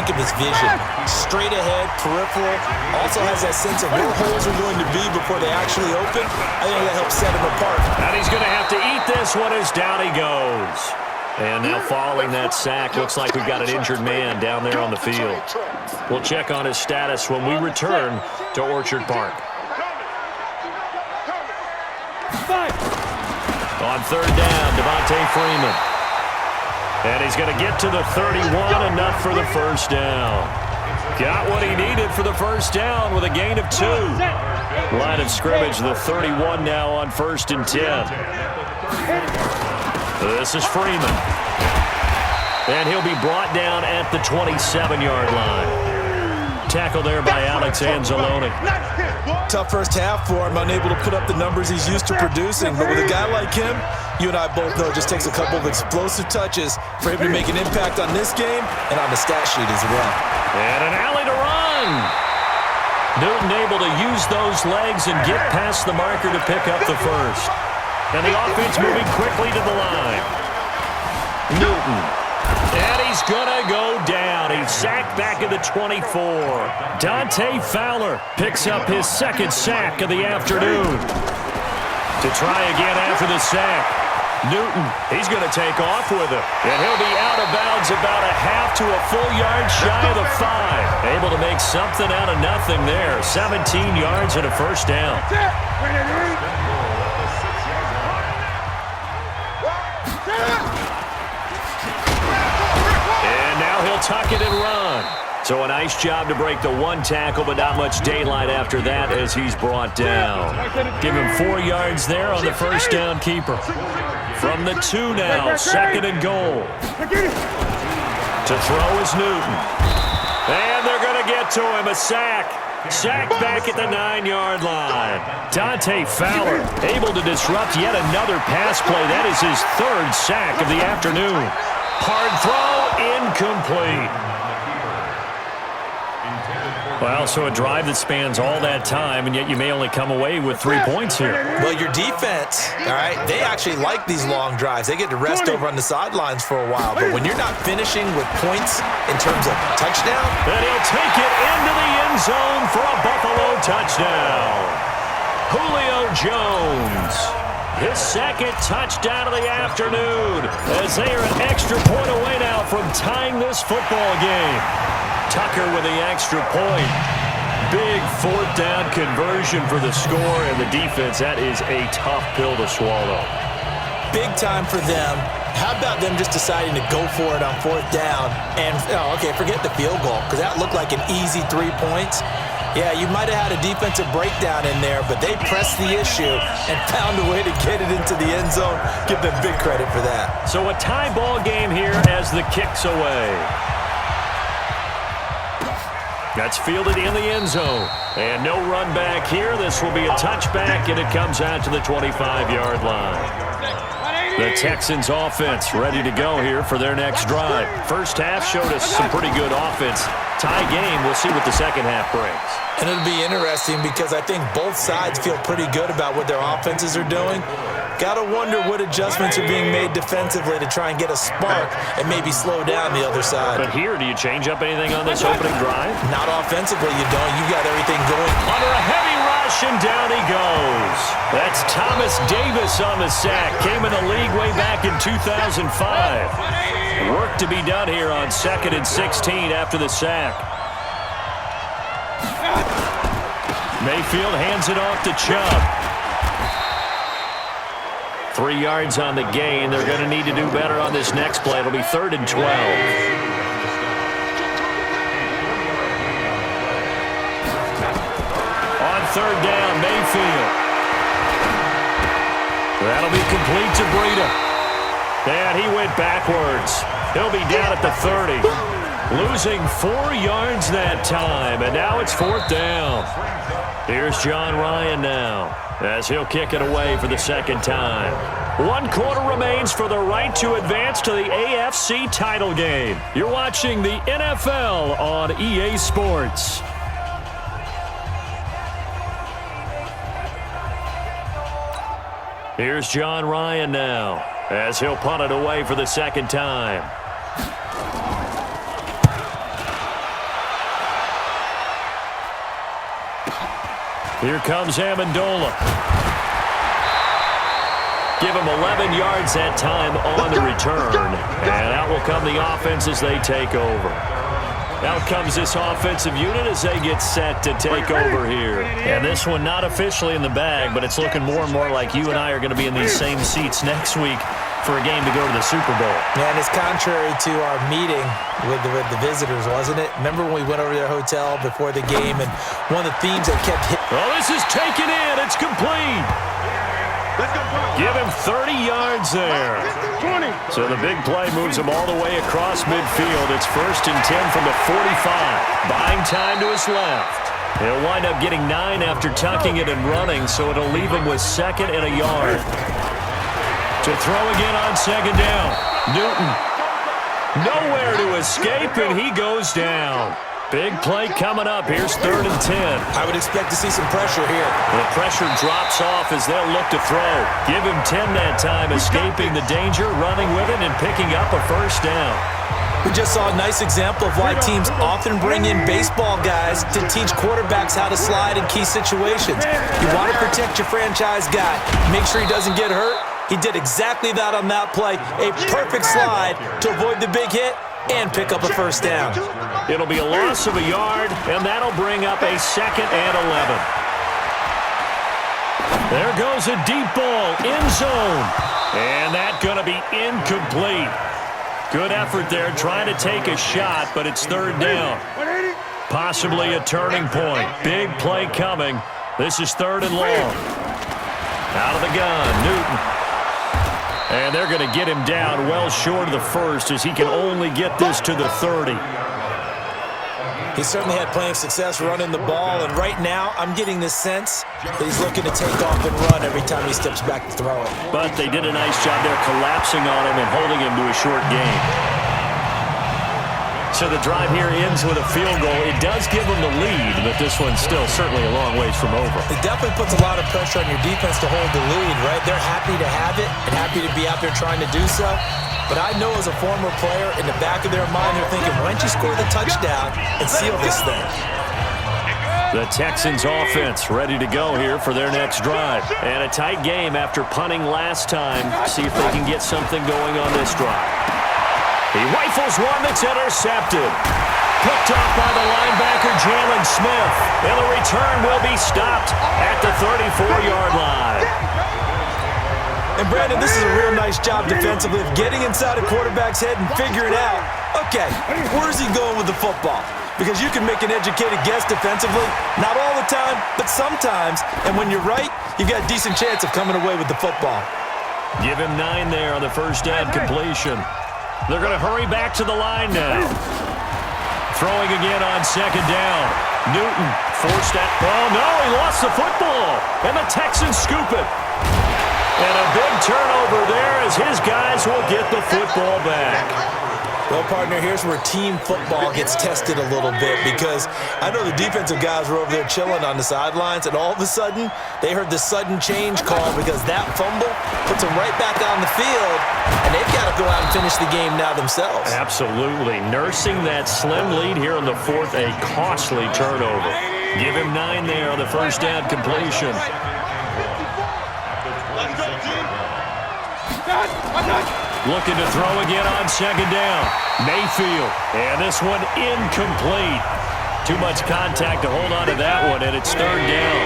think of his vision. Straight ahead, peripheral, also has that sense of where holes are going to be before they actually open. I think that helps set him apart. And he's going to have to eat this one as down he goes. And now following that sack, looks like we've got an injured man down there on the field. We'll check on his status when we return to Orchard Park. On third down, Devontae Freeman. And he's going to get to the 31, enough for the first down. Got what he needed for the first down with a gain of 2. Line of scrimmage, the 31 now on 1st and 10. This is Freeman. And he'll be brought down at the 27-yard line. Tackle there by Alex Anzalone. Tough first half for him, unable to put up the numbers he's used to producing. But with a guy like him, you and I both know it just takes a couple of explosive touches for him to make an impact on this game and on the stat sheet as well. And an alley to run. Newton able to use those legs and get past the marker to pick up the first. And the offense moving quickly to the line. Newton. And he's going to go down. He's sacked back at the 24. Dante Fowler picks up his second sack of the afternoon. To try again after the sack. Newton, he's going to take off with it. And he'll be out of bounds about a half to a full yard shy of the 5. Able to make something out of nothing there. 17 yards and a first down. He'll tuck it and run. So a nice job to break the one tackle, but not much daylight after that as he's brought down. Give him 4 yards there on the first down keeper. From the 2 now, 2nd and goal. To throw is Newton. And they're going to get to him, a sack. Sack back at the 9-yard line. Dante Fowler able to disrupt yet another pass play. That is his 3rd sack of the afternoon. Hard throw, incomplete. Well, so a drive that spans all that time, and yet you may only come away with 3 points here. Well, your defense, all right, they actually like these long drives. They get to rest over on the sidelines for a while. But when you're not finishing with points in terms of touchdown. And he'll take it into the end zone for a Buffalo touchdown. Julio Jones. His 2nd touchdown of the afternoon as they are an extra point away now from tying this football game. Tucker with the extra point. Big 4th down conversion for the score, and the defense, that is a tough pill to swallow. Big time for them. How about them just deciding to go for it on 4th down and, okay, forget the field goal because that looked like an easy 3 points. Yeah, you might have had a defensive breakdown in there, but they pressed the issue and found a way to get it into the end zone. Give them big credit for that. So a tie ball game here as the kick's away. That's fielded in the end zone. And no run back here. This will be a touchback, and it comes out to the 25-yard line. The Texans offense ready to go here for their next drive. First half showed us some pretty good offense. Tie game, we'll see what the second half brings. And it'll be interesting because I think both sides feel pretty good about what their offenses are doing. Got to wonder what adjustments are being made defensively to try and get a spark and maybe slow down the other side. But here, do you change up anything on this opening drive? Not offensively, you don't. You got everything going. Under a heavy rush, and down he goes. That's Thomas Davis on the sack. Came in the league way back in 2005. Work to be done here on 2nd and 16 after the sack. Mayfield hands it off to Chubb. 3 yards on the gain. They're going to need to do better on this next play. It'll be 3rd and 12. On 3rd down, Mayfield. That'll be complete to Breida. And he went backwards. He'll be down at the 30. Losing 4 yards that time, and now it's 4th down. Here's John Ryan now as he'll kick it away for the 2nd time. 1 quarter remains for the right to advance to the AFC title game. You're watching the NFL on EA Sports. Here's John Ryan now as he'll punt it away for the 2nd time. Here comes Amendola. Give him 11 yards that time on the return. And out will come the offense as they take over. Out comes this offensive unit as they get set to take over here. And this one not officially in the bag, but it's looking more and more like you and I are going to be in these same seats next week for a game to go to the Super Bowl. Man, it's contrary to our meeting with the visitors, wasn't it? Remember when we went over to their hotel before the game, and one of the themes that kept hitting. Oh, this is taken in. It's complete. Give him 30 yards there. So the big play moves him all the way across midfield. It's 1st and 10 from the 45. Buying time to his left. He'll wind up getting 9 after tucking it and running, so it'll leave him with 2nd and a yard. To throw again on 2nd down. Newton. Nowhere to escape, and he goes down. Big play coming up. Here's 3rd and 10. I would expect to see some pressure here. The pressure drops off as they'll look to throw. Give him 10 that time, escaping the danger, running with it, and picking up a 1st down. We just saw a nice example of why teams often bring in baseball guys to teach quarterbacks how to slide in key situations. You want to protect your franchise guy. Make sure he doesn't get hurt. He did exactly that on that play. A perfect slide to avoid the big hit and pick up a 1st down. It'll be a loss of a yard, and that'll bring up a 2nd and 11. There goes a deep ball, end zone. And that's going to be incomplete. Good effort there, trying to take a shot, but it's 3rd down. Possibly a turning point. Big play coming. This is 3rd and long. Out of the gun, Newton. And they're going to get him down well short of the 1st as he can only get this to the 30. He certainly had plenty of success running the ball, and right now I'm getting the sense that he's looking to take off and run every time he steps back to throw it. But they did a nice job there collapsing on him and holding him to a short gain. So the drive here ends with a field goal. It does give them the lead, but this one's still certainly a long ways from over. It definitely puts a lot of pressure on your defense to hold the lead, right? They're happy to have it and happy to be out there trying to do so. But I know as a former player, in the back of their mind, they're thinking, why don't you score the touchdown and seal this thing? The Texans offense ready to go here for their next drive. And a tight game after punting last time. See if they can get something going on this drive. He rifles one that's intercepted. Picked off by the linebacker, Jalen Smith. And the return will be stopped at the 34-yard line. And, Brandon, this is a real nice job defensively of getting inside a quarterback's head and figuring out, okay, where's he going with the football? Because you can make an educated guess defensively, not all the time, but sometimes. And when you're right, you've got a decent chance of coming away with the football. Give him 9 there on the 1st down completion. They're going to hurry back to the line now. Throwing again on 2nd down. Newton forced that. Oh, no, he lost the football. And the Texans scoop it. And a big turnover there as his guys will get the football back. Well, partner, here's where team football gets tested a little bit, because I know the defensive guys were over there chilling on the sidelines, and all of a sudden, they heard the sudden change call because that fumble puts them right back on the field, and they've got to go out and finish the game now themselves. Absolutely. Nursing that slim lead here in the 4th, a costly turnover. Give him 9 there on the 1st down completion. Looking to throw again on 2nd down. Mayfield. And this one incomplete. Too much contact to hold on to that one, and it's 3rd down.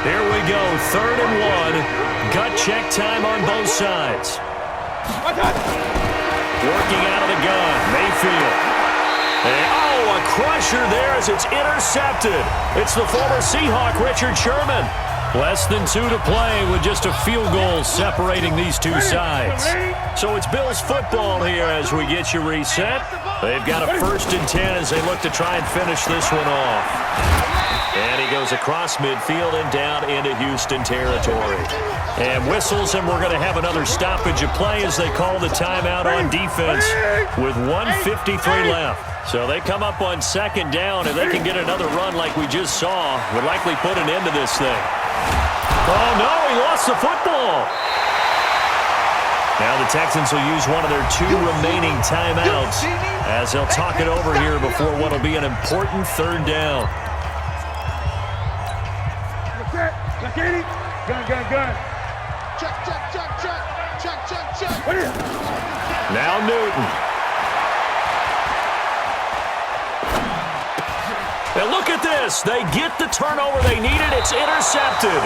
Here we go, 3rd and 1. Gut check time on both sides. Working out of the gun, Mayfield. And, a crusher there as it's intercepted. It's the former Seahawk, Richard Sherman. Less than 2 to play with just a field goal separating these two sides. So it's Bills football here as we get you reset. They've got a 1st and 10 as they look to try and finish this one off. And he goes across midfield and down into Houston territory. And whistles, and we're going to have another stoppage of play as they call the timeout on defense with 1:53 left. So they come up on 2nd down, and they can get another run like we just saw. Would likely put an end to this thing. Oh, no, he lost the football. Now the Texans will use one of their 2 remaining timeouts as they'll talk it over here before what will be an important 3rd down. Gun. Check. Now Newton. And look at this. They get the turnover they needed. It's intercepted.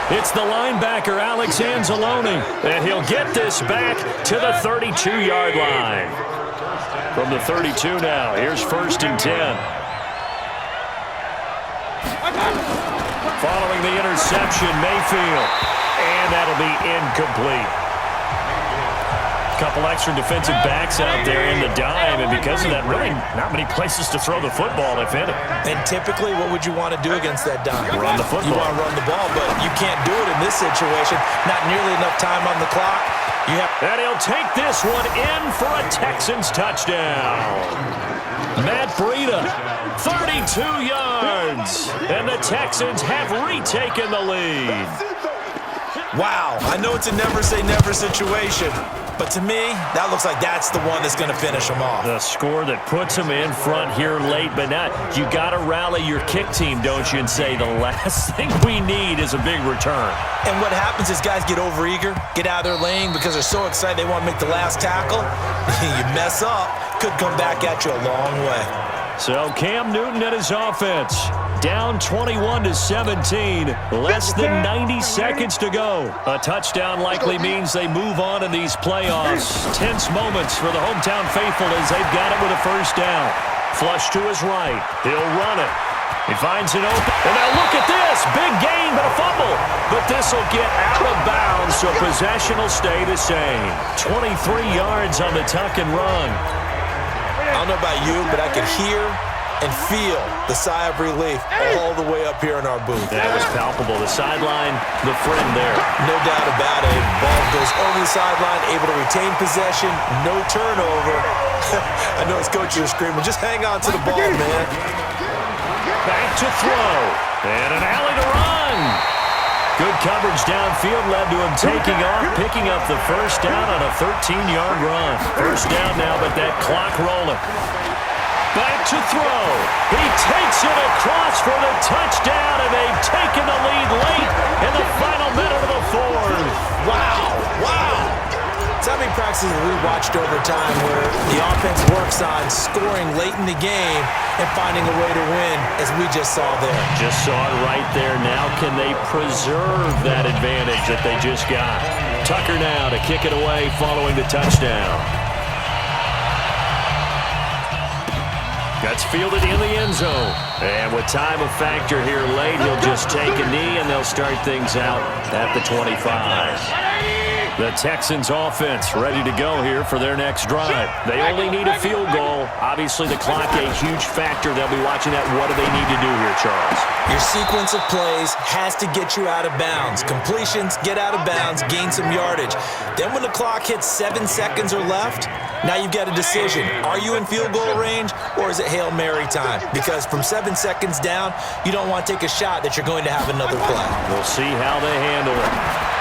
It's the linebacker, Alex Anzalone, and he'll get this back to the 32-yard line. From the 32 now, here's 1st and 10. Following the interception, Mayfield, and that'll be incomplete. Couple extra defensive backs out there in the dime, and because of that, really not many places to throw the football, if any. And typically, what would you want to do against that dime? Run the football. You want to run the ball, but you can't do it in this situation. Not nearly enough time on the clock. And he'll take this one in for a Texans touchdown. Matt Breida, 32 yards, and the Texans have retaken the lead. Wow, I know it's a never-say-never situation, but to me, that looks like that's the one that's going to finish them off. The score that puts them in front here late, but not. You got to rally your kick team, don't you, and say the last thing we need is a big return. And what happens is guys get overeager, get out of their lane because they're so excited they want to make the last tackle. You mess up, could come back at you a long way. So Cam Newton and his offense down 21-17, less than 90 seconds to go. A touchdown likely means they move on in these playoffs. Tense moments for the hometown faithful as they've got it with a 1st down. Flush to his right. He'll run it. He finds it open. And now look at this. Big gain, but a fumble. But this will get out of bounds, so possession will stay the same. 23 yards on the tuck and run. I don't know about you, but I could hear and feel the sigh of relief all the way up here in our booth. That was palpable. The sideline, the friend there. No doubt about it. Ball goes over the sideline, able to retain possession, no turnover. I know his coaches are screaming, just hang on to the ball, man. Back to throw. And an alley to run. Good coverage downfield led to him taking off, picking up the 1st down on a 13-yard run. 1st down now, but that clock rolling. Back to throw. He takes it across for the touchdown, and they've taken the lead late in the final minute of the 4th. Wow. So how many practices have we watched over time where the offense works on scoring late in the game and finding a way to win, as we just saw there? Just saw it right there. Now can they preserve that advantage that they just got? Tucker now to kick it away following the touchdown. That's fielded in the end zone. And with time a factor here late, he'll just take a knee, and they'll start things out at the 25. The Texans offense ready to go here for their next drive. They only need a field goal. Obviously, the clock a huge factor. They'll be watching that. What do they need to do here, Charles? Your sequence of plays has to get you out of bounds. Completions, get out of bounds, gain some yardage. Then when the clock hits 7 seconds or left, now you've got a decision. Are you in field goal range, or is it Hail Mary time? Because from 7 seconds down, you don't want to take a shot that you're going to have another play. We'll see how they handle it.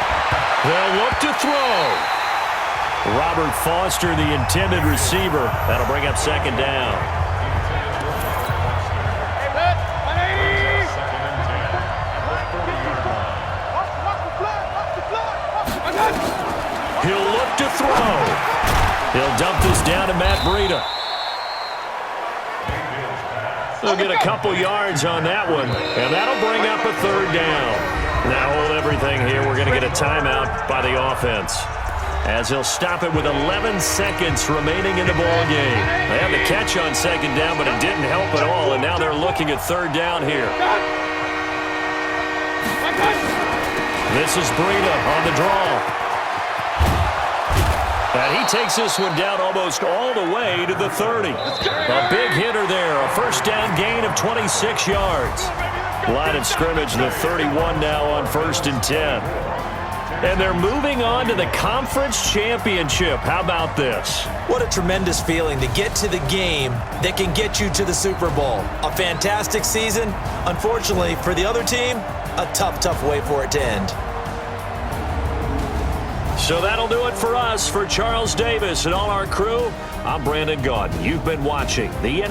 They'll look to throw. Robert Foster, the intended receiver. That'll bring up 2nd down. He'll look to throw. He'll dump this down to Matt Breida. They'll get a couple yards on that one, and that'll bring up a 3rd down. Now hold everything here. We're going to get a timeout by the offense, as he'll stop it with 11 seconds remaining in the ball game. They had the catch on 2nd down, but it didn't help at all, and now they're looking at 3rd down here. This is Breida on the draw. And he takes this one down almost all the way to the 30. A big hitter there, a 1st down gain of 26 yards. Line of scrimmage, the 31 now on 1st and 10. And they're moving on to the conference championship. How about this? What a tremendous feeling to get to the game that can get you to the Super Bowl. A fantastic season. Unfortunately, for the other team, a tough way for it to end. So that'll do it for us. For Charles Davis and all our crew, I'm Brandon Gaudin. You've been watching the NFL.